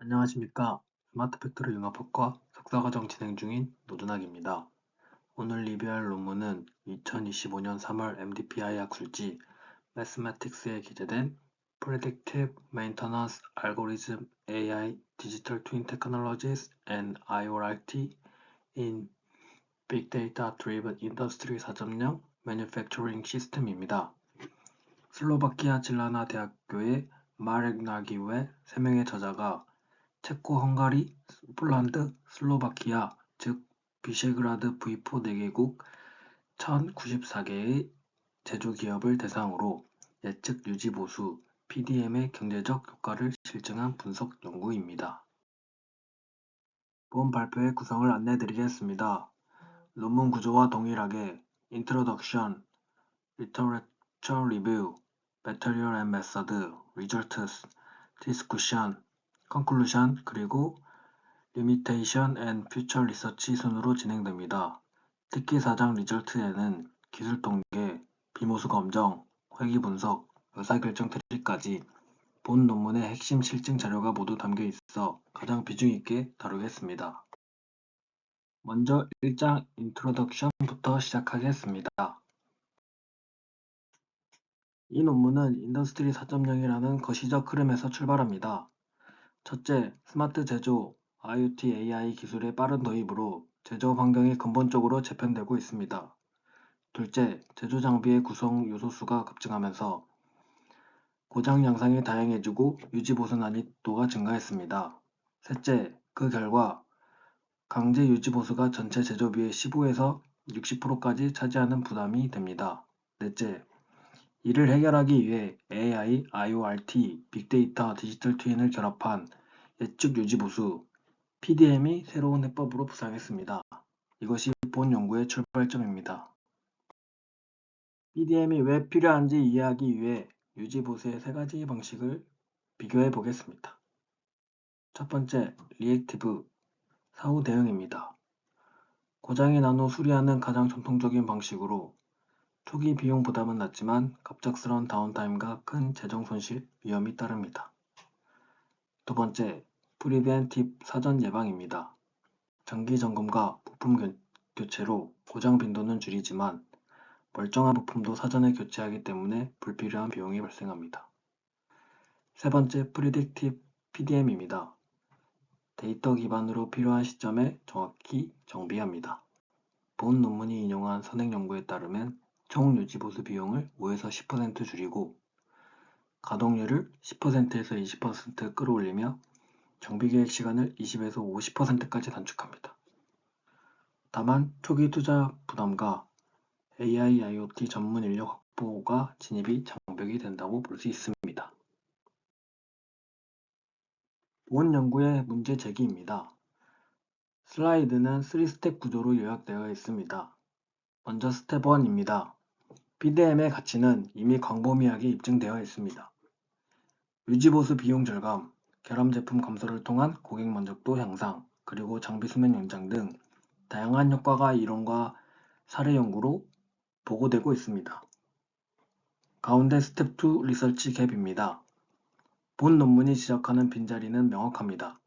안녕하십니까. 스마트 팩토리 융합학과 석사과정 진행 중인 노준학입니다. 오늘 리뷰할 논문은 2025년 3월 MDPI 학술지 Mathematics에 기재된 Predictive Maintenance Algorithm AI Digital Twin Technologies and IoT in Big Data Driven Industry 4.0 Manufacturing System입니다. 슬로바키아 질라나 대학교의 마렉 나기우의 3명의 저자가 체코, 헝가리, 폴란드, 슬로바키아, 즉 비셰그라드 V4 4개국 1094개의 제조기업을 대상으로 예측 유지보수 PDM의 경제적 효과를 실증한 분석 연구입니다. 본 발표의 구성을 안내드리겠습니다. 논문 구조와 동일하게 Introduction, Literature Review, Material and Method, Results, Discussion, Conclusion, 그리고 Limitation and Future Research 순으로 진행됩니다. 특히 4장 리절트에는 기술 통계, 비모수 검정, 회귀 분석, 의사결정 트리까지 본 논문의 핵심 실증 자료가 모두 담겨 있어 가장 비중 있게 다루겠습니다. 먼저 1장 인트로덕션부터 시작하겠습니다. 이 논문은 인더스트리 4.0이라는 거시적 흐름에서 출발합니다. 첫째, 스마트 제조, IoT AI 기술의 빠른 도입으로 제조업 환경이 근본적으로 재편되고 있습니다. 둘째, 제조 장비의 구성 요소 수가 급증하면서 고장 양상이 다양해지고 유지 보수 난이도가 증가했습니다. 셋째, 그 결과 강제 유지 보수가 전체 제조비의 15에서 60%까지 차지하는 부담이 됩니다. 넷째, 이를 해결하기 위해 AI, IoT, 빅데이터, 디지털 트윈을 결합한 예측 유지 보수 PDM이 새로운 해법으로 부상했습니다. 이것이 본 연구의 출발점입니다. PDM이 왜 필요한지 이해하기 위해 유지보수의 세 가지 방식을 비교해 보겠습니다. 첫 번째, 리액티브, 사후 대응입니다. 고장이 난 후 수리하는 가장 전통적인 방식으로 초기 비용 부담은 낮지만 갑작스러운 다운타임과 큰 재정 손실 위험이 따릅니다. 두 번째, 프리벤티브 사전 예방입니다. 정기 점검과 부품 교체로 고장 빈도는 줄이지만 멀쩡한 부품도 사전에 교체하기 때문에 불필요한 비용이 발생합니다. 세 번째, 프리딕티브 PDM입니다. 데이터 기반으로 필요한 시점에 정확히 정비합니다. 본 논문이 인용한 선행 연구에 따르면 총 유지보수 비용을 5에서 10% 줄이고 가동률을 10%에서 20% 끌어올리며 정비계획 시간을 20에서 50%까지 단축합니다. 다만 초기 투자 부담과 AI, IoT 전문 인력 확보가 진입이 장벽이 된다고 볼 수 있습니다. 본 연구의 문제 제기입니다. 슬라이드는 3스텝 구조로 요약되어 있습니다. 먼저 스텝 1입니다. PDM의 가치는 이미 광범위하게 입증되어 있습니다. 유지보수 비용 절감, 결함 제품 감소를 통한 고객 만족도 향상, 그리고 장비 수명 연장 등 다양한 효과가 이론과 사례 연구로 보고되고 있습니다. 가운데 스텝 2 리서치 갭입니다. 본 논문이 지적하는 빈자리는 명확합니다.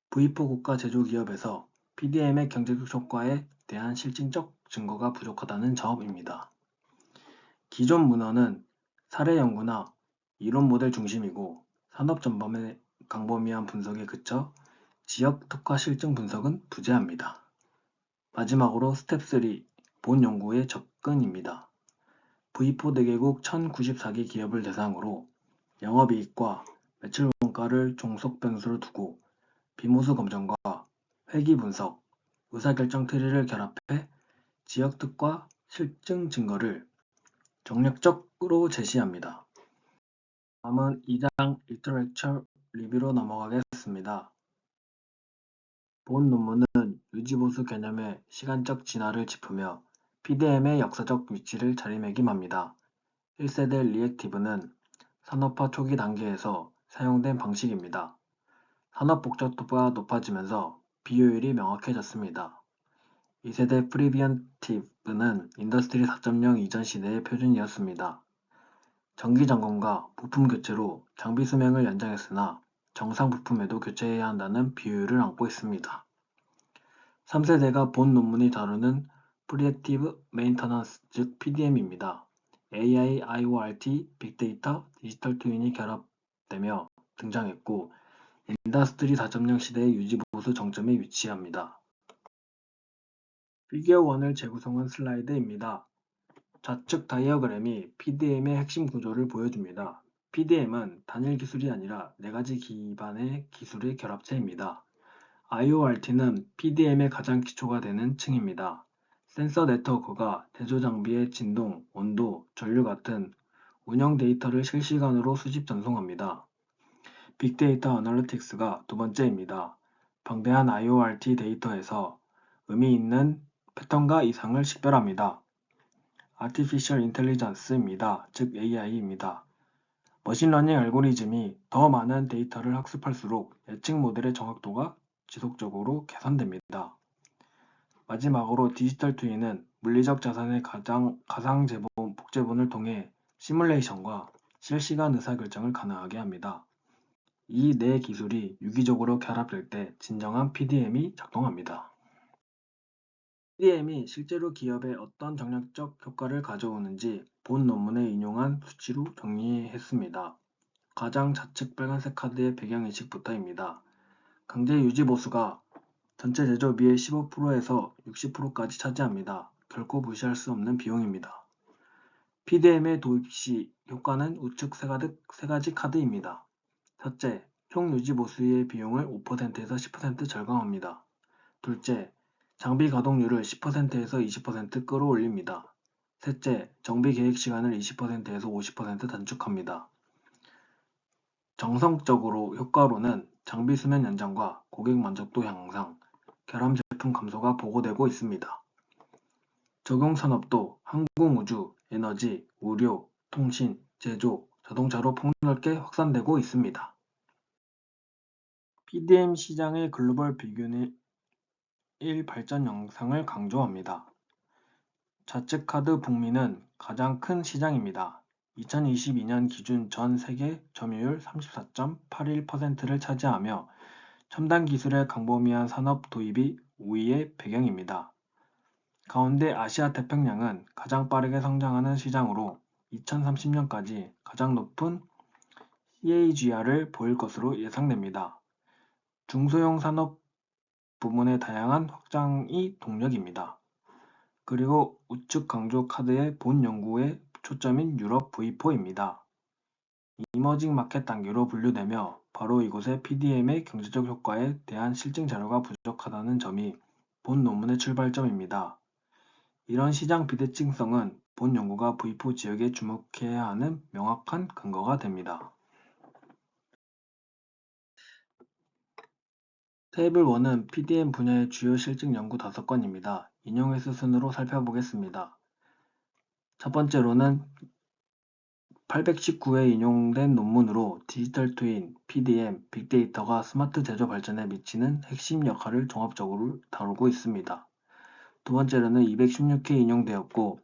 V4 국가 제조기업에서 PDM의 경제적 효과에 대한 실증적 증거가 부족하다는 점입니다. 기존 문헌은 사례 연구나 이론 모델 중심이고 산업 전반의 광범위한 분석에 그쳐 지역 특화 실증 분석은 부재합니다. 마지막으로 스텝 3, 본 연구의 접근입니다. V4 4개국 1094개 기업을 대상으로 영업이익과 매출 원가를 종속 변수로 두고 비모수 검정과 회귀 분석, 의사결정 트리를 결합해 지역 특화 실증 증거를 정략적으로 제시합니다. 다음은 2장 리터렉처 리뷰로 넘어가겠습니다. 본 논문은 유지보수 개념의 시간적 진화를 짚으며 PDM의 역사적 위치를 자리매김합니다. 1세대 리액티브는 산업화 초기 단계에서 사용된 방식입니다. 산업 복잡도가 높아지면서 비효율이 명확해졌습니다. 2세대 프리비언티브는 인더스트리 4.0 이전 시대의 표준이었습니다. 정기 점검과 부품 교체로 장비 수명을 연장했으나 정상 부품에도 교체해야 한다는 비율을 안고 있습니다. 3세대가 본 논문이 다루는 Predictive Maintenance, 즉 PDM입니다. AI, IoRT, 빅데이터, 디지털 트윈이 결합되며 등장했고 인더스트리 4.0 시대의 유지보수 정점에 위치합니다. 피겨 1을 재구성한 슬라이드입니다. 좌측 다이어그램이 PDM의 핵심 구조를 보여줍니다. PDM은 단일 기술이 아니라 4가지 기반의 기술의 결합체입니다. IoRT는 PDM의 가장 기초가 되는 층입니다. 센서 네트워크가 제조 장비의 진동, 온도, 전류 같은 운영 데이터를 실시간으로 수집 전송합니다. 빅데이터 애널리틱스가 두 번째입니다. 방대한 IoRT 데이터에서 의미 있는 패턴과 이상을 식별합니다. Artificial Intelligence입니다. 즉 AI입니다. 머신러닝 알고리즘이 더 많은 데이터를 학습할수록 예측 모델의 정확도가 지속적으로 개선됩니다. 마지막으로 디지털 트윈은 물리적 자산의 가상 복제본을 통해 시뮬레이션과 실시간 의사결정을 가능하게 합니다. 이 네 기술이 유기적으로 결합될 때 진정한 PDM이 작동합니다. PDM이 실제로 기업에 어떤 정략적 효과를 가져오는지 본 논문에 인용한 수치로 정리했습니다. 가장 좌측 빨간색 카드의 배경인식부터입니다. 강제 유지 보수가 전체 제조비의 15%에서 60%까지 차지합니다. 결코 무시할 수 없는 비용입니다. PDM의 도입 시 효과는 우측 세 가지 카드입니다. 첫째, 총 유지 보수의 비용을 5%에서 10% 절감합니다. 둘째, 장비 가동률을 10%에서 20% 끌어올립니다. 셋째, 정비 계획 시간을 20%에서 50% 단축합니다. 정성적으로 효과로는 장비 수명 연장과 고객 만족도 향상, 결함 제품 감소가 보고되고 있습니다. 적용 산업도 항공우주, 에너지, 의료, 통신, 제조, 자동차로 폭넓게 확산되고 있습니다. PDM 시장의 글로벌 비교는 1 발전 영상을 강조합니다. 좌측 카드 북미는 가장 큰 시장입니다. 2022년 기준 전 세계 점유율 34.81%를 차지하며 첨단 기술의 광범위한 산업 도입이 우위의 배경입니다. 가운데 아시아 태평양은 가장 빠르게 성장하는 시장으로 2030년까지 가장 높은 CAGR을 보일 것으로 예상됩니다. 중소형 산업 부문의 다양한 확장이 동력입니다. 그리고 우측 강조 카드의 본 연구의 초점인 유럽 V4입니다. 이머징 마켓 단계로 분류되며 바로 이곳에 PDM의 경제적 효과에 대한 실증 자료가 부족하다는 점이 본 논문의 출발점입니다. 이런 시장 비대칭성은 본 연구가 V4 지역에 주목해야 하는 명확한 근거가 됩니다. 테이블 1은 PDM 분야의 주요 실증 연구 5건입니다. 인용 횟수 순으로 살펴보겠습니다. 첫 번째로는 819회 인용된 논문으로 디지털 트윈, PDM, 빅데이터가 스마트 제조 발전에 미치는 핵심 역할을 종합적으로 다루고 있습니다. 두 번째로는 216회 인용되었고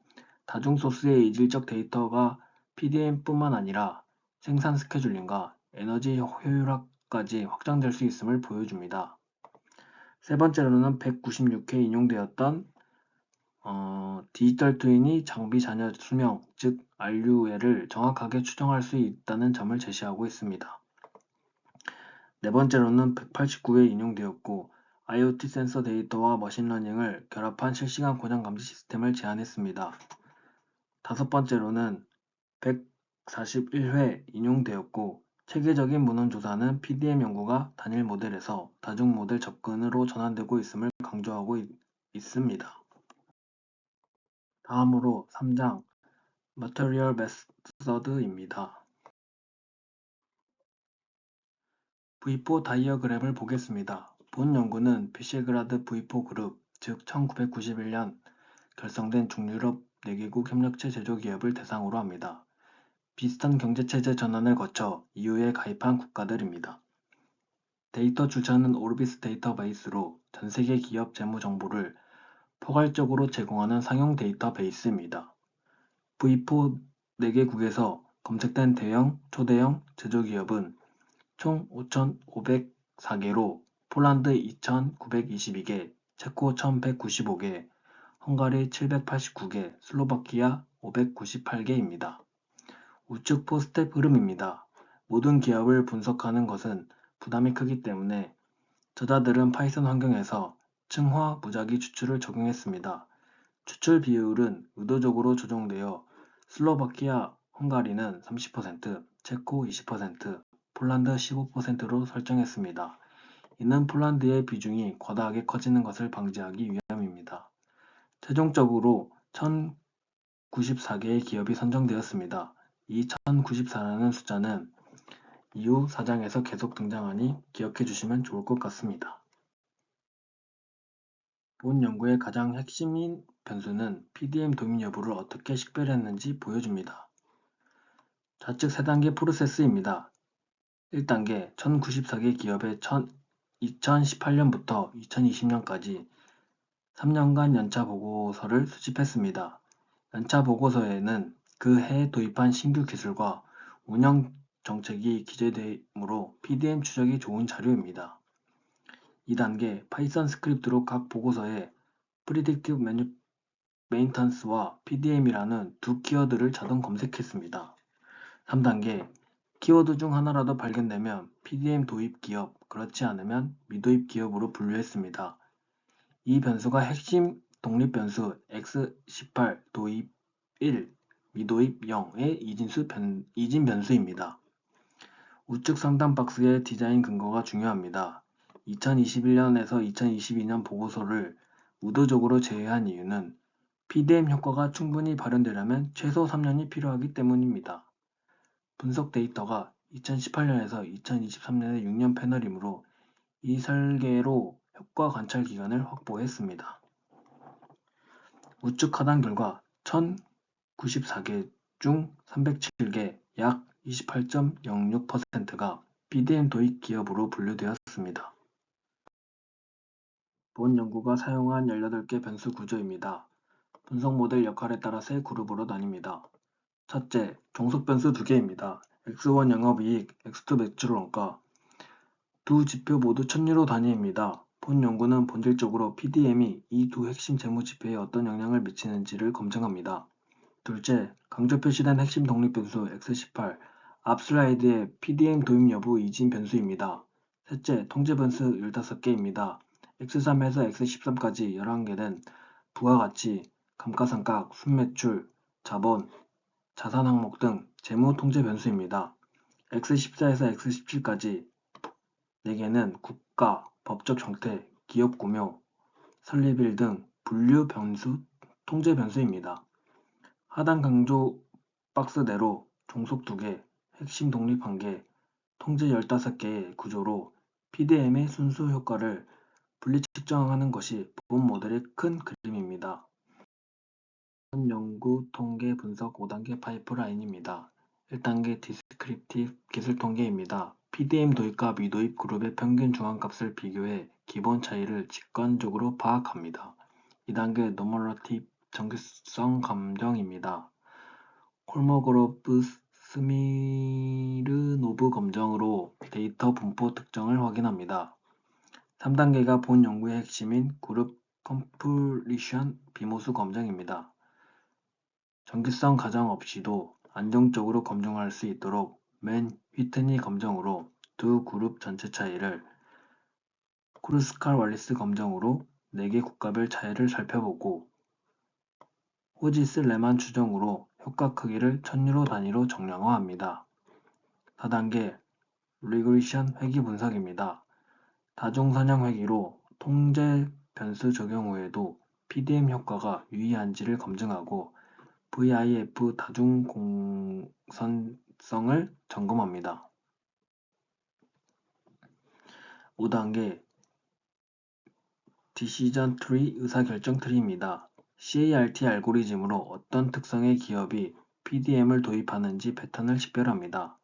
다중 소스의 이질적 데이터가 PDM뿐만 아니라 생산 스케줄링과 에너지 효율화까지 확장될 수 있음을 보여줍니다. 세 번째로는 196회 인용되었던 디지털 트윈이 장비 잔여 수명, 즉 RUL을 정확하게 추정할 수 있다는 점을 제시하고 있습니다. 네 번째로는 189회 인용되었고 IoT 센서 데이터와 머신러닝을 결합한 실시간 고장 감지 시스템을 제안했습니다. 다섯 번째로는 141회 인용되었고 체계적인 문헌 조사는 PDM 연구가 단일 모델에서 다중 모델 접근으로 전환되고 있음을 강조하고 있습니다. 다음으로 3장 Material Method입니다. V4 다이어그램을 보겠습니다. 본 연구는 비셰그라드 V4 그룹, 즉 1991년 결성된 중유럽 4개국 협력체 제조기업을 대상으로 합니다. 비슷한 경제체제 전환을 거쳐 이후에 가입한 국가들입니다. 데이터 출처는 오르비스 데이터베이스로 전세계 기업 재무 정보를 포괄적으로 제공하는 상용 데이터베이스입니다. V4 4개국에서 검색된 대형, 초대형 제조기업은 총 5,504개로 폴란드 2,922개, 체코 1,195개, 헝가리 789개, 슬로바키아 598개입니다. 우측 포스텝 흐름입니다. 모든 기업을 분석하는 것은 부담이 크기 때문에 저자들은 파이썬 환경에서 층화 무작위 추출을 적용했습니다. 추출 비율은 의도적으로 조정되어 슬로바키아, 헝가리는 30%, 체코 20%, 폴란드 15%로 설정했습니다. 이는 폴란드의 비중이 과다하게 커지는 것을 방지하기 위함입니다. 최종적으로 1,094개의 기업이 선정되었습니다. 이 1,094라는 숫자는 이후 4장에서 계속 등장하니 기억해 주시면 좋을 것 같습니다. 본 연구의 가장 핵심인 변수는 PDM 도입 여부를 어떻게 식별했는지 보여줍니다. 좌측 3단계 프로세스입니다. 1단계 1094개 기업의 2018년부터 2020년까지 3년간 연차 보고서를 수집했습니다. 연차 보고서에는 그 해 도입한 신규 기술과 운영 정책이 기재되므로 PDM 추적이 좋은 자료입니다. 2단계 파이썬 스크립트로 각 보고서에 Predictive Maintenance와 PDM이라는 두 키워드를 자동 검색했습니다. 3단계 키워드 중 하나라도 발견되면 PDM 도입 기업, 그렇지 않으면 미도입 기업으로 분류했습니다. 이 변수가 핵심 독립 변수 x18 도입 1, 미도입 0의 이진 변수입니다. 우측 상단 박스의 디자인 근거가 중요합니다. 2021년에서 2022년 보고서를 의도적으로 제외한 이유는 PDM 효과가 충분히 발현되려면 최소 3년이 필요하기 때문입니다. 분석 데이터가 2018년에서 2023년의 6년 패널이므로 이 설계로 효과 관찰 기간을 확보했습니다. 우측 하단 결과 1,094개 중 307개 약 28.06%가 PDM 도입 기업으로 분류되었습니다. 본 연구가 사용한 18개 변수 구조입니다. 분석 모델 역할에 따라 세 그룹으로 나뉩니다. 첫째, 종속 변수 2개입니다. X1 영업이익, X2 매출 원가. 두 지표 모두 천유로 단위입니다. 본 연구는 본질적으로 PDM이 이 두 핵심 재무 지표에 어떤 영향을 미치는지를 검증합니다. 둘째, 강조 표시된 핵심 독립 변수 X18, 앞 슬라이드의 PDM 도입 여부 이진 변수입니다. 셋째, 통제 변수 15개입니다. X3에서 X13까지 11개는 부가가치, 감가상각, 순매출, 자본, 자산 항목 등 재무 통제 변수입니다. X14에서 X17까지 4개는 국가, 법적 형태, 기업 구조, 설립일 등 분류 변수, 통제 변수입니다. 하단 강조 박스대로 종속 2개, 핵심 독립 1개, 통제 15개의 구조로 PDM의 순수 효과를 분리 측정하는 것이 본 모델의 큰 그림입니다. 본 연구 통계 분석 5단계 파이프라인입니다. 1단계 디스크립티브 기술 통계입니다. PDM 도입과 미도입 그룹의 평균 중앙값을 비교해 기본 차이를 직관적으로 파악합니다. 2단계 노멀러티브 정규성 검정입니다. 콜모그로프 스미르노브 검정으로 데이터 분포 특정을 확인합니다. 3단계가 본 연구의 핵심인 그룹 컴플리션 비모수 검정입니다. 정규성 가정 없이도 안정적으로 검증할 수 있도록 맨 휘트니 검정으로 두 그룹 전체 차이를, 크루스칼-왈리스 검정으로 4개 국가별 차이를 살펴보고 호지스 레만 추정으로 효과 크기를 천유로 단위로 정량화합니다. 4단계 리그레션 회귀 분석입니다. 다중선형 회귀로 통제 변수 적용 후에도 PDM 효과가 유의한지를 검증하고 VIF 다중공선성을 점검합니다. 5단계 디시전 트리 의사결정 트리입니다. CART 알고리즘으로 어떤 특성의 기업이 PDM을 도입하는지 패턴을 식별합니다.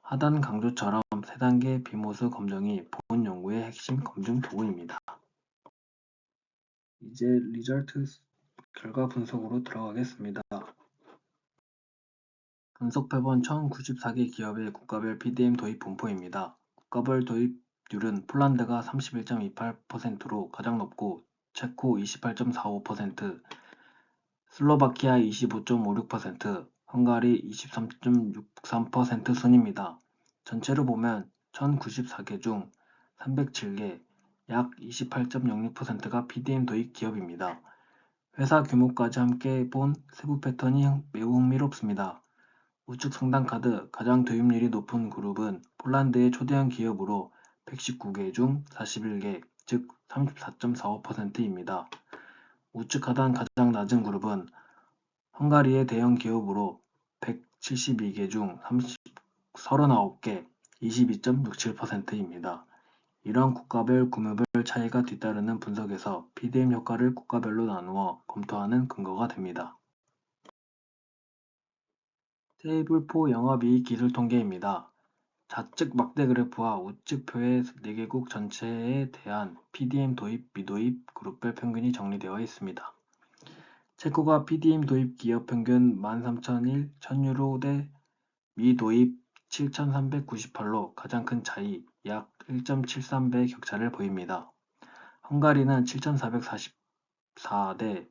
하단 강조처럼 3단계 비모수 검정이 본 연구의 핵심 검증 도구입니다. 이제 리절트 결과 분석으로 들어가겠습니다. 분석 표본 1094개 기업의 국가별 PDM 도입 분포입니다. 국가별 도입률은 폴란드가 31.28%로 가장 높고 체코 28.45%, 슬로바키아 25.56%, 헝가리 23.63% 순입니다. 전체로 보면 1094개 중 307개, 약 28.06%가 PDM 도입 기업입니다. 회사 규모까지 함께 본 세부 패턴이 매우 흥미롭습니다. 우측 상단 카드 가장 도입률이 높은 그룹은 폴란드의 초대형 기업으로 119개 중 41개, 즉 34.45%입니다. 우측 하단 가장 낮은 그룹은 헝가리의 대형 기업으로 172개 중 39개, 22.67%입니다. 이런 국가별 구매별 차이가 뒤따르는 분석에서 PDM 효과를 국가별로 나누어 검토하는 근거가 됩니다. 테이블 4 영업이익 기술 통계입니다. 좌측 막대 그래프와 우측 표에 4개국 전체에 대한 PDM 도입, 미도입 그룹별 평균이 정리되어 있습니다. 체코가 PDM 도입 기업 평균 13,001 1000유로 대 미도입 7,398로 가장 큰 차이 약 1.73배 격차를 보입니다. 헝가리는 7,444 대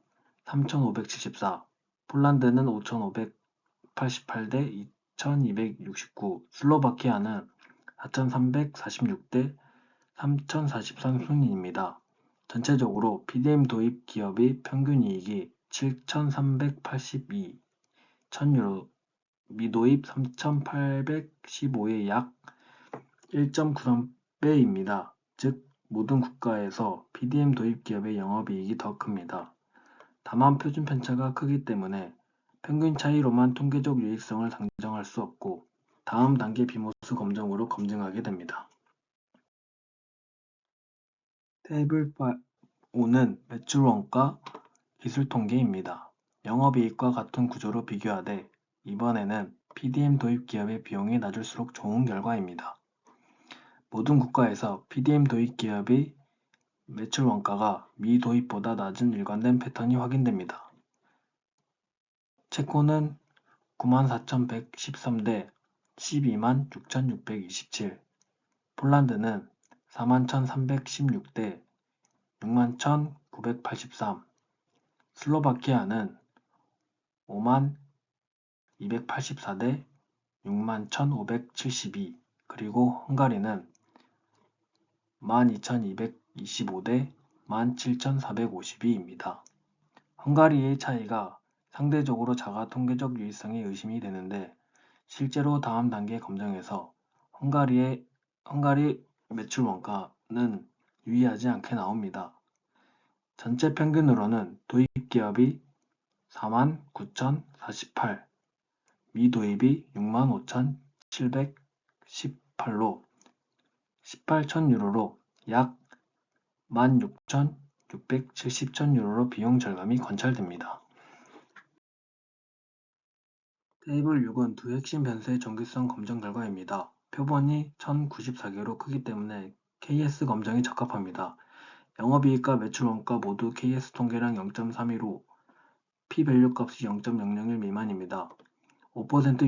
3,574, 폴란드는 5,588 대 2,269, 슬로바키아는 4,346 대 3,043 순입니다. 전체적으로 PDM 도입 기업의 평균 이익이 7,382 1000유로, 미도입 3,815의 약 1.93배입니다. 즉 모든 국가에서 PDM 도입 기업의 영업이익이 더 큽니다. 다만 표준 편차가 크기 때문에 평균 차이로만 통계적 유의성을 상정할 수 없고 다음 단계 비모스 검정으로 검증하게 됩니다. 테이블 5는 매출 원가 기술 통계입니다. 영업이익과 같은 구조로 비교하되 이번에는 PDM 도입 기업의 비용이 낮을수록 좋은 결과입니다. 모든 국가에서 PDM 도입 기업의 매출 원가가 미도입보다 낮은 일관된 패턴이 확인됩니다. 체코는 94,113 대 126,627, 폴란드는 41,316 대 61,983, 슬로바키아는 51,284 대 61,572, 그리고 헝가리는 12,225 대 17,452입니다. 헝가리의 차이가 상대적으로 작아 통계적 유의성이 의심이 되는데 실제로 다음 단계 검증에서 헝가리 매출 원가는 유의하지 않게 나옵니다. 전체 평균으로는 도입 기업이 49,048, 미도입이 65,718로 18,000유로로 약 16,670,000유로로 비용 절감이 관찰됩니다. 테이블 6은 두 핵심 변수의 정규성 검증 결과입니다. 표본이 1094개로 크기 때문에 KS 검증이 적합합니다. 영업이익과 매출원가 모두 KS 통계량 0.315, p-밸류 값이 0.001 미만입니다. 5%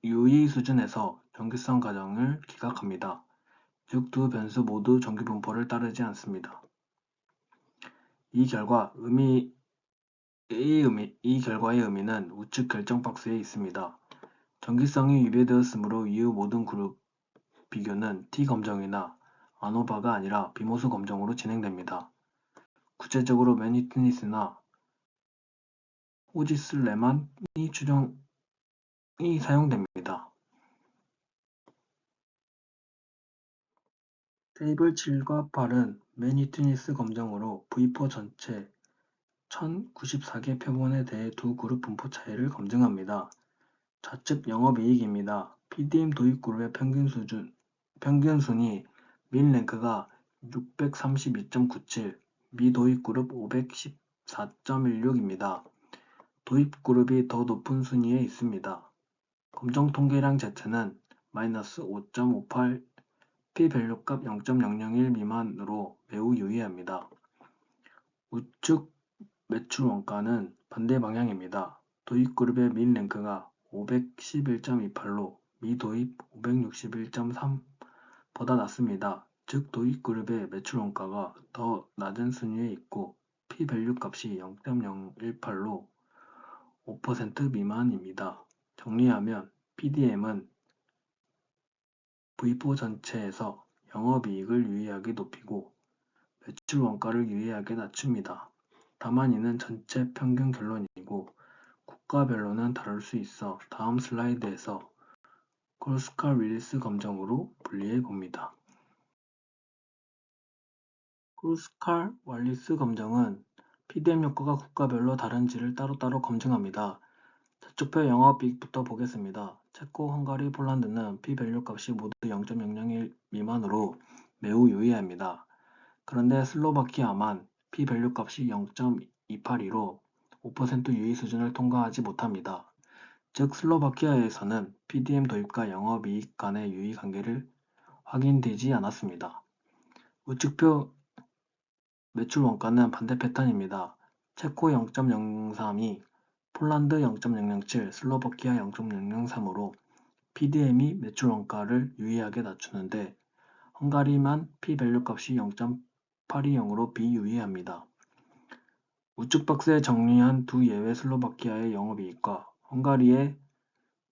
유의 수준에서 정규성 가정을 기각합니다. 즉 두 변수 모두 정규 분포를 따르지 않습니다. 이 결과의 의미는 우측 결정 박스에 있습니다. 정기성이 위배되었으므로 이후 모든 그룹 비교는 T검정이나 아노바가 아니라 비모스 검정으로 진행됩니다. 구체적으로 매니트니스나 호지슬레만이 추정이 사용됩니다. 테이블 7과 8은 매니트니스 검정으로 V4 전체 1094개 표본에 대해 두 그룹 분포 차이를 검증합니다. 좌측 영업이익입니다. PDM 도입 그룹의 평균 순위 민 랭크가 632.97, 미도입 그룹 514.16입니다. 도입 그룹이 더 높은 순위에 있습니다. 검정 통계량 Z는 -5.58, p-밸류 값 0.001 미만으로 매우 유의합니다. 우측 매출 원가는 반대 방향입니다. 도입 그룹의 민 랭크가 511.28로 미 도입 561.3보다 낮습니다. 즉 도입 그룹의 매출 원가가 더 낮은 순위에 있고 p-밸류 값이 0.018로 5% 미만입니다. 정리하면 PDM은 V4 전체에서 영업이익을 유의하게 높이고 매출 원가를 유의하게 낮춥니다. 다만 이는 전체 평균 결론이고 국가별로는 다를 수 있어 다음 슬라이드에서 크로스칼 윌리스 검정으로 분리해 봅니다. 크로스칼 윌리스 검정은 PDM 효과가 국가별로 다른지를 따로따로 검증합니다. 저축표 영업이익부터 보겠습니다. 체코, 헝가리, 폴란드는 p-밸류 값이 모두 0.001 미만으로 매우 유의합니다. 그런데 슬로바키아만 p-밸류 값이 0.282로 5% 유의 수준을 통과하지 못합니다. 즉 슬로바키아에서는 PDM 도입과 영업이익 간의 유의 관계를 확인되지 않았습니다. 우측표 매출 원가는 반대 패턴입니다. 체코 0.032, 폴란드 0.007, 슬로바키아 0.003으로 PDM이 매출 원가를 유의하게 낮추는데 헝가리만 p-밸류 값이 0.820으로 비유의합니다. 우측 박스에 정리한 두 예외 슬로바키아의 영업이익과 헝가리의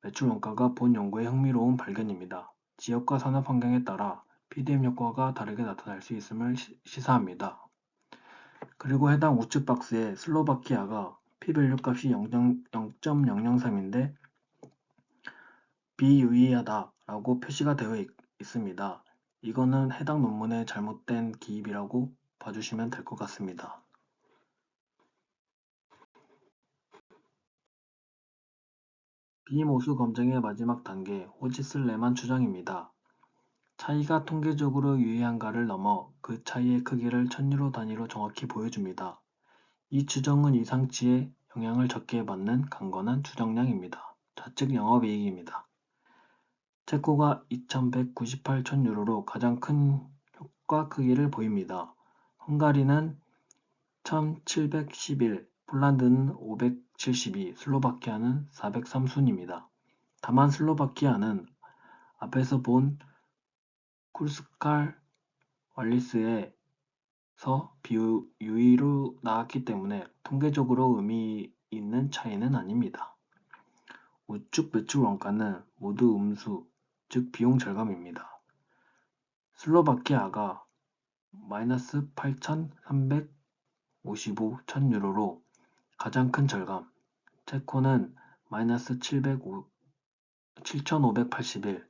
매출 원가가 본 연구의 흥미로운 발견입니다. 지역과 산업 환경에 따라 PDM 효과가 다르게 나타날 수 있음을 시사합니다. 그리고 해당 우측 박스에 슬로바키아가 p-밸류 값이 0.003인데 비유의하다 라고 표시가 되어 있습니다. 이거는 해당 논문의 잘못된 기입이라고 봐주시면 될 것 같습니다. 비모수 검증의 마지막 단계, 호치슬레만 추정입니다. 차이가 통계적으로 유의한가를 넘어 그 차이의 크기를 천유로 단위로 정확히 보여줍니다. 이 추정은 이상치의 영향을 적게 받는 강건한 추정량입니다. 좌측 영업이익입니다. 체코가 2198,000유로로 가장 큰 효과 크기를 보입니다. 헝가리는 1711, 폴란드는 572, 슬로바키아는 403순입니다. 다만 슬로바키아는 앞에서 본 크루스칼 왈리스에서 비유의로 나왔기 때문에 통계적으로 의미 있는 차이는 아닙니다. 우측 매출 원가는 모두 음수, 즉 비용 절감입니다. 슬로바키아가 마이너스 8,355,000유로로 가장 큰 절감, 체코는 마이너스 7,581,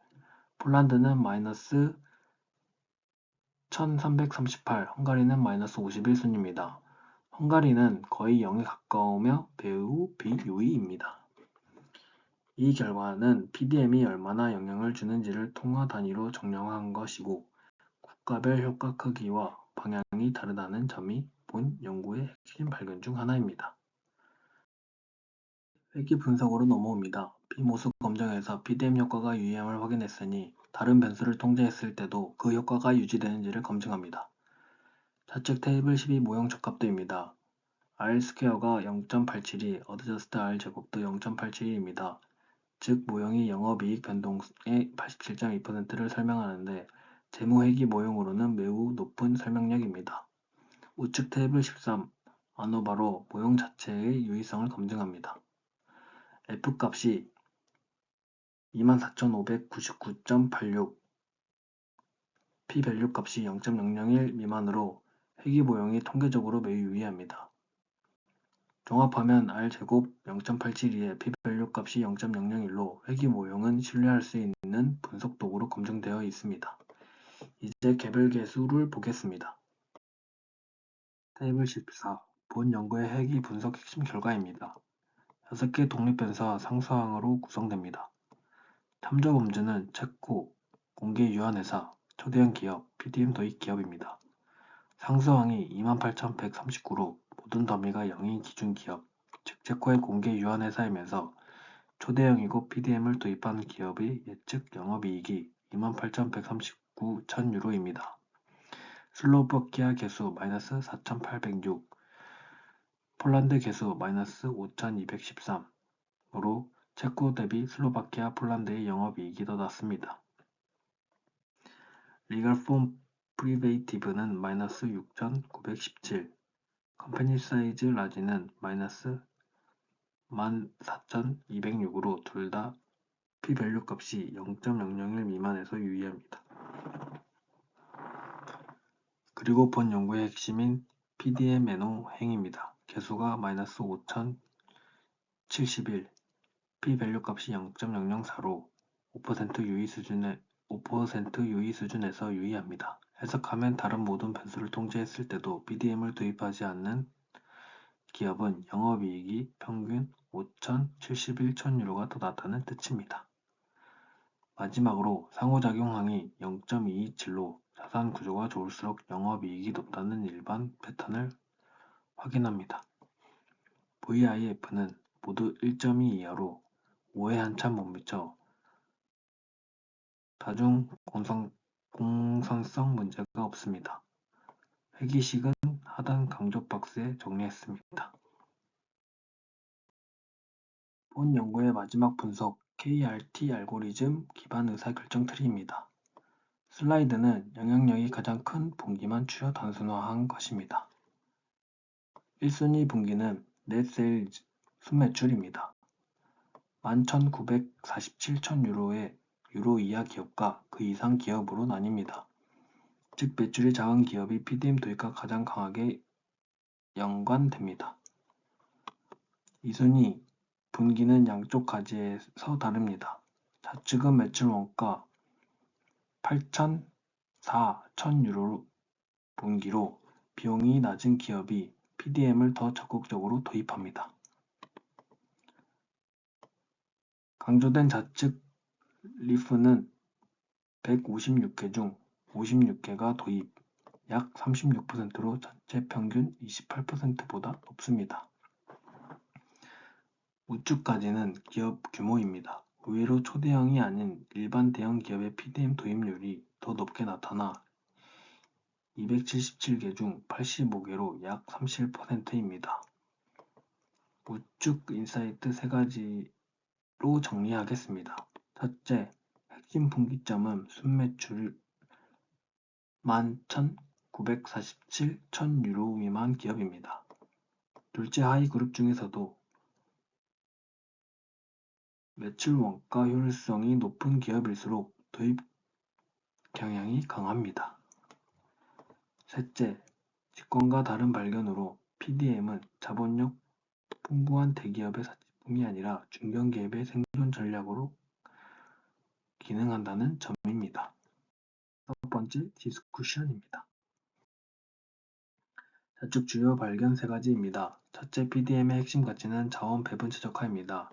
폴란드는 마이너스 1,338, 헝가리는 마이너스 51순입니다. 헝가리는 거의 0에 가까우며 매우 비유의입니다. 이 결과는 PDM이 얼마나 영향을 주는지를 통화 단위로 정량한 것이고 국가별 효과 크기와 방향이 다르다는 점이 본 연구의 핵심 발견 중 하나입니다. 회귀 분석으로 넘어옵니다. 비모수 검정에서 PDM 효과가 유의함을 확인했으니 다른 변수를 통제했을 때도 그 효과가 유지되는지를 검증합니다. 좌측 테이블 12 모형 적합도입니다. R 스퀘어가 0.872, 어드저스트 R제곱도 0.872입니다. 즉 모형이 영업이익 변동의 87.2%를 설명하는데 재무회귀 모형으로는 매우 높은 설명력입니다. 우측 테이블 13, 아노바로 모형 자체의 유의성을 검증합니다. F값이 24,599.86, p-밸류 값이 0.001 미만으로 회귀 모형이 통계적으로 매우 유의합니다. 종합하면 R제곱 0.872에 p-밸류 값이 0.001로 회귀 모형은 신뢰할 수 있는 분석 도구로 검증되어 있습니다. 이제 개별 개수를 보겠습니다. 테이블 14, 본 연구의 회귀 분석 핵심 결과입니다. 6개 독립 변수와 상수항으로 구성됩니다. 참조 범주는 체코, 공개유한회사, 초대형 기업, PDM 도입 기업입니다. 상수항이 28,139로 모든 더미가 0인 기준 기업, 즉 체코의 공개유한회사이면서 초대형이고 PDM을 도입한 기업의 예측 영업이익이 28,139,000유로입니다. 슬로바키아 개수 마이너스 4,806, 폴란드 개수 마이너스 5,213으로 체코 대비 슬로바키아, 폴란드의 영업이익이 더 낮습니다. 리걸 폼 프리베이티브는 마이너스 6,917, 컴퍼니 사이즈 라지는 마이너스 14,206으로 둘 다 p-밸류 값이 0.001 미만에서 유의합니다. 그리고 본 연구의 핵심인 PDM-NO 행입니다. 개수가 마이너스 5,071, p-밸류 값이 0.004로 5% 유의 수준에서 유의합니다. 해석하면 다른 모든 변수를 통제했을 때도 PDM을 도입하지 않는 기업은 영업이익이 평균 5,071,000유로가 더 낮다는 뜻입니다. 마지막으로 상호작용항이 0.227로 자산 구조가 좋을수록 영업이익이 높다는 일반 패턴을 확인합니다. VIF는 모두 1.2 이하로 5에 한참 못 미쳐 다중 공선성 문제가 없습니다. 회기식은 하단 강조 박스에 정리했습니다. 본 연구의 마지막 분석 KRT 알고리즘 기반 의사결정 트리입니다. 슬라이드는 영향력이 가장 큰 분기만 추려 단순화한 것입니다. 1순위 분기는 넷 세일즈 순매출입니다. 11,947천 유로 이하 기업과 그 이상 기업으로 나뉩니다. 즉 매출이 작은 기업이 PDM 도입과 가장 강하게 연관됩니다. 2순위 분기는 양쪽 가지에서 다릅니다. 좌측은 매출 원가 8,400천 유로 분기로 비용이 낮은 기업이 PDM을 더 적극적으로 도입합니다. 강조된 좌측 리프는 156개 중 56개가 도입, 약 36%로 전체 평균 28%보다 높습니다. 우측까지는 기업 규모입니다. 의외로 초대형이 아닌 일반 대형 기업의 PDM 도입률이 더 높게 나타나 277개 중 85개로 약 31%입니다. 우측 인사이트 3가지로 정리하겠습니다. 첫째, 핵심 분기점은 순매출 11,947천 유로 미만 기업입니다. 둘째, 하위 그룹 중에서도 매출 원가 효율성이 높은 기업일수록 도입 경향이 강합니다. 셋째, 직권과 다른 발견으로 PDM은 자본력 풍부한 대기업의 사치품이 아니라 중견기업의 생존 전략으로 기능한다는 점입니다. 첫 번째, 디스쿠션입니다. 좌측 주요 발견 3가지입니다. 첫째, PDM의 핵심 가치는 자원 배분 최적화입니다.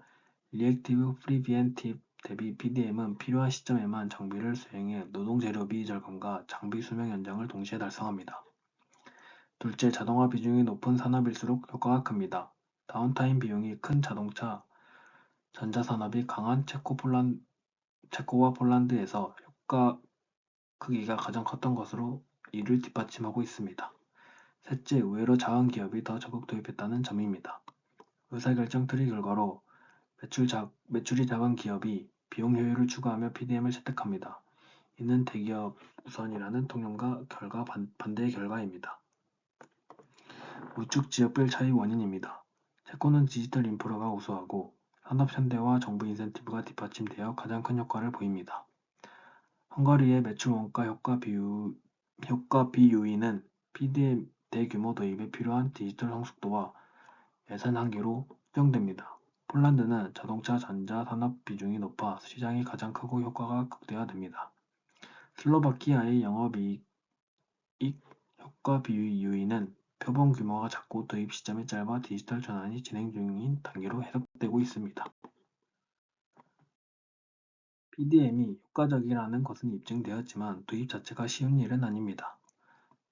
리액티브 프리비엔티브 대비 PDM은 필요한 시점에만 정비를 수행해 노동 재료비 절감과 장비 수명 연장을 동시에 달성합니다. 둘째, 자동화 비중이 높은 산업일수록 효과가 큽니다. 다운타임 비용이 큰 자동차, 전자산업이 강한 체코와 폴란드에서 효과 크기가 가장 컸던 것으로 이를 뒷받침하고 있습니다. 셋째, 의외로 작은 기업이 더 적극 도입했다는 점입니다. 의사결정 트리 결과로 매출이 작은 기업이 비용 효율을 추구하며 PDM을 채택합니다. 이는 대기업 우선이라는 통념과 반대의 결과입니다. 우측 지역별 차이 원인입니다. 체코는 디지털 인프라가 우수하고 산업 현대화 정부 인센티브가 뒷받침되어 가장 큰 효과를 보입니다. 헝가리의 매출 원가 효과 비유의는 PDM 대규모 도입에 필요한 디지털 성숙도와 예산 한계로 특정됩니다. 폴란드는 자동차 전자 산업 비중이 높아 시장이 가장 크고 효과가 극대화됩니다. 슬로바키아의 영업이익 효과 비유의는 표본 규모가 작고 도입 시점이 짧아 디지털 전환이 진행 중인 단계로 해석되고 있습니다. PDM이 효과적이라는 것은 입증되었지만 도입 자체가 쉬운 일은 아닙니다.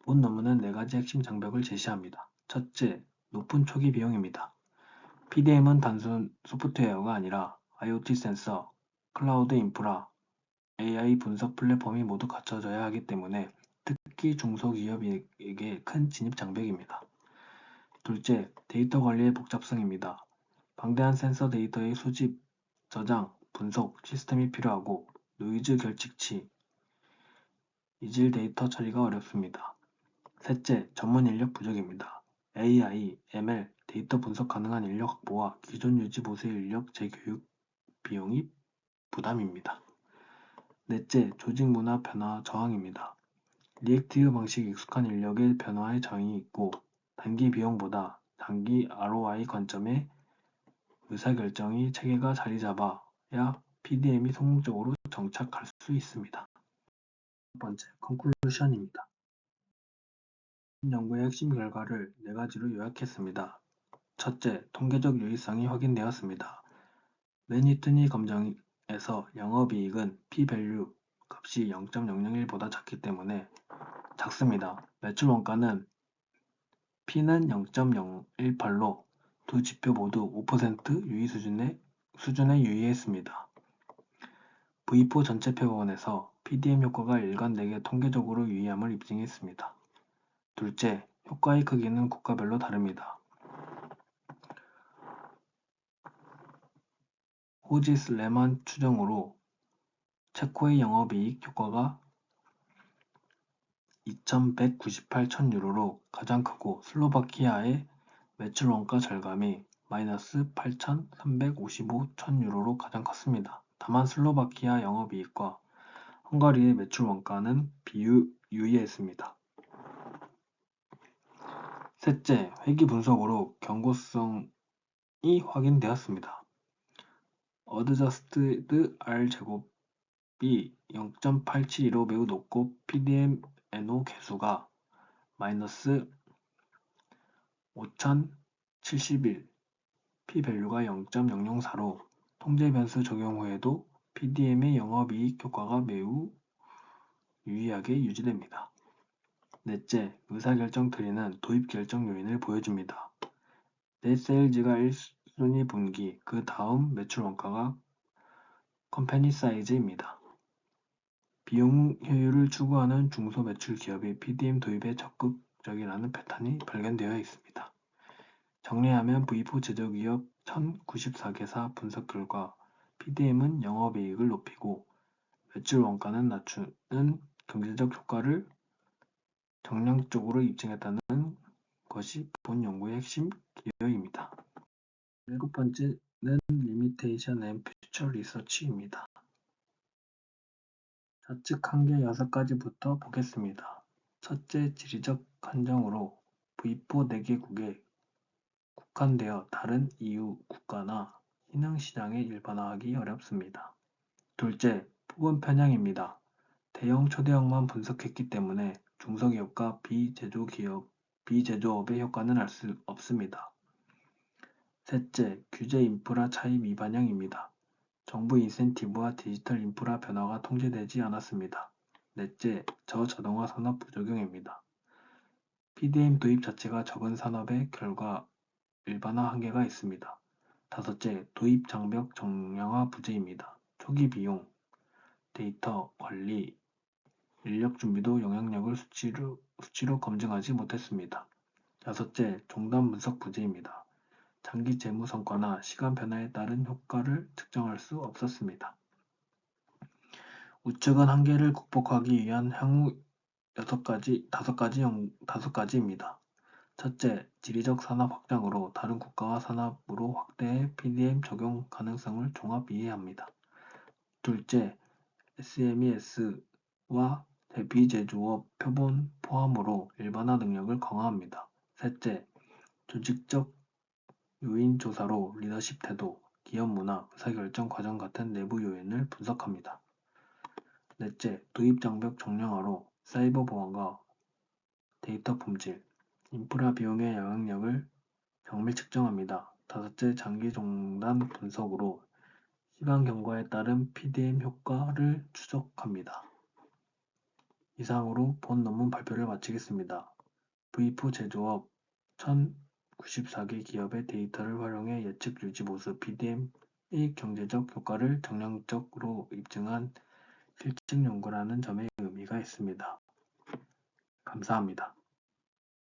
본 논문은 4가지 핵심 장벽을 제시합니다. 첫째, 높은 초기 비용입니다. PDM은 단순 소프트웨어가 아니라 IoT 센서, 클라우드 인프라, AI 분석 플랫폼이 모두 갖춰져야 하기 때문에 특히 중소기업에게 큰 진입 장벽입니다. 둘째, 데이터 관리의 복잡성입니다. 방대한 센서 데이터의 수집, 저장, 분석 시스템이 필요하고 노이즈 결측치, 이질 데이터 처리가 어렵습니다. 셋째, 전문 인력 부족입니다. AI, ML, 데이터 분석 가능한 인력 확보와 기존 유지 보수 인력 재교육 비용이 부담입니다. 넷째, 조직 문화 변화 저항입니다. 리액티브 방식 익숙한 인력의 변화에 저항이 있고 단기 비용보다 장기 ROI 관점에 의사결정이 체계가 자리 잡아야 PDM이 성공적으로 정착할 수 있습니다. 첫 번째, 컨클루션입니다. 연구의 핵심 결과를 4가지로 요약했습니다. 첫째, 통계적 유의성이 확인되었습니다. 매니투니 검정에서 영업이익은 p-밸류 값이 0.001보다 작기 때문에 작습니다. 매출 원가는 P는 0.018로 두 지표 모두 5% 유의 수준에 유의했습니다. V4 전체 표본에서 PDM 효과가 일관되게 통계적으로 유의함을 입증했습니다. 둘째, 효과의 크기는 국가별로 다릅니다. 호지스 레만 추정으로 체코의 영업이익 효과가 2,198,000유로로 가장 크고 슬로바키아의 매출 원가 절감이 마이너스 8,355,000유로로 가장 컸습니다. 다만 슬로바키아 영업이익과 헝가리의 매출 원가는 비유의했습니다. 셋째, 회귀 분석으로 경고성이 확인되었습니다. 어드저스트드 R제곱이 0.872로 매우 높고 PDM-NO 개수가 마이너스 5071, p-밸류가 0.004로 통제 변수 적용 후에도 PDM의 영업이익 효과가 매우 유의하게 유지됩니다. 넷째, 의사결정 트리는 도입 결정 요인을 보여줍니다. 넷세일즈가 1순위 분기, 그 다음 매출 원가가 컴퍼니 사이즈입니다. 비용 효율을 추구하는 중소매출 기업의 PDM 도입에 적극적이라는 패턴이 발견되어 있습니다. 정리하면 V4 제조기업 1094개사 분석 결과 PDM은 영업이익을 높이고 매출 원가는 낮추는 경제적 효과를 정량적으로 입증했다는 것이 본 연구의 핵심 기여입니다. 일곱 번째는 리미테이션 앤 퓨처 리서치입니다. 좌측 한계 6가지부터 보겠습니다. 첫째, 지리적 한정으로 V4 4개국에 국한되어 다른 EU 국가나 신흥시장에 일반화하기 어렵습니다. 둘째, 부분 편향입니다. 대형 초대형만 분석했기 때문에 중소기업과 비제조업의 효과는 알 수 없습니다. 셋째, 규제 인프라 차이 미반영입니다. 정부 인센티브와 디지털 인프라 변화가 통제되지 않았습니다. 넷째, 저자동화 산업 부작용입니다. PDM 도입 자체가 적은 산업의 결과 일반화 한계가 있습니다. 다섯째, 도입 장벽 정량화 부재입니다. 초기 비용, 데이터 관리, 인력 준비도 영향력을 수치로 검증하지 못했습니다. 여섯째, 종단 분석 부재입니다. 장기 재무 성과나 시간 변화에 따른 효과를 측정할 수 없었습니다. 우측은 한계를 극복하기 위한 향후 5가지입니다. 첫째, 지리적 산업 확장으로 다른 국가와 산업으로 확대해 PDM 적용 가능성을 종합 이해합니다. 둘째, SMES와 대비제조업 표본 포함으로 일반화 능력을 강화합니다. 셋째, 조직적 요인 조사로 리더십 태도, 기업 문화, 의사결정 과정 같은 내부 요인을 분석합니다. 넷째, 도입 장벽 정량화로 사이버 보안과 데이터 품질, 인프라 비용의 영향력을 정밀 측정합니다. 다섯째, 장기 종단 분석으로 시간 경과에 따른 PDM 효과를 추적합니다. 이상으로 본 논문 발표를 마치겠습니다. V4 제조업 1094개 기업의 데이터를 활용해 예측 유지 보수 PDM의 경제적 효과를 정량적으로 입증한 실증 연구라는 점에 의미가 있습니다. 감사합니다.